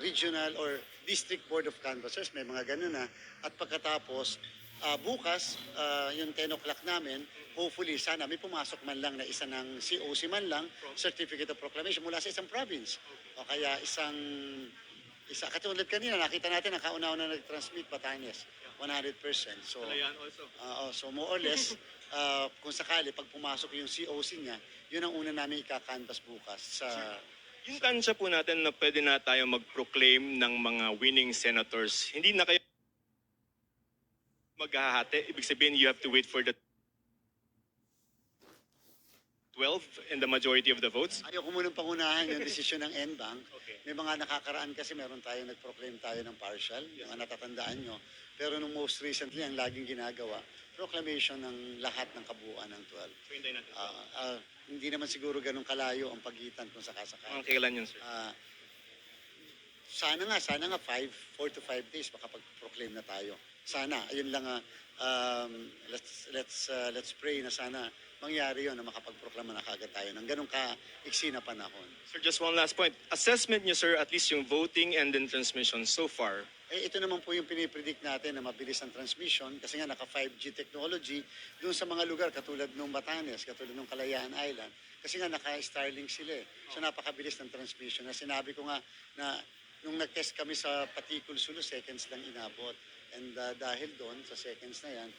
regional or district board of canvassers, may mga ganun na. At pagkatapos, bukas, yung 10 o'clock namin, hopefully, sana may pumasok man lang na isa ng COC man lang, Certificate of Proclamation mula sa isang province. O kaya katulad kanina, nakita natin, nakauna-una nag-transmit Batanes, 100%. So, so more or less, kung sakali, pag pumasok yung COC niya, yun ang una namin ika-canvass bukas sa... Yung tansya po natin na pwede na tayo mag-proclaim ng mga winning senators, hindi na kayo maghahati. Ibig sabihin, you have to wait for the 12 and the majority of the votes? Ayaw ko munang pangunahan yung desisyon ng NBank. Okay. May mga nakakaraan kasi meron tayo nag-proclaim tayo ng partial, yung natatandaan nyo. Pero nung most recently, ang laging ginagawa, proclamation ng lahat ng kabuuan ng 12. So, hintayin natin. Hindi naman siguro ganun kalayo ang pagitan kung sakasakali. Mga kailan yun, sir? Sana nga 4 to 5 days makapag-proclaim na tayo. Sana, ayun lang, let's pray na sana mangyari yun na makapag-proklama na kagad tayo ng ganun ka-iksi na panahon. Sir, just one last point. Assessment niyo, sir, at least yung voting and then transmission so far. Ito naman po yung pinipredict natin na mabilis ang transmission kasi nga naka 5G technology doon sa mga lugar katulad ng Batanes, katulad ng Kalayaan Island. Kasi nga naka-Starlink sila eh. So napakabilis ng transmission. Na sinabi ko nga na nung nag-test kami sa Patikul, Sulu, seconds lang inabot. And dahil doon, sa seconds na yan,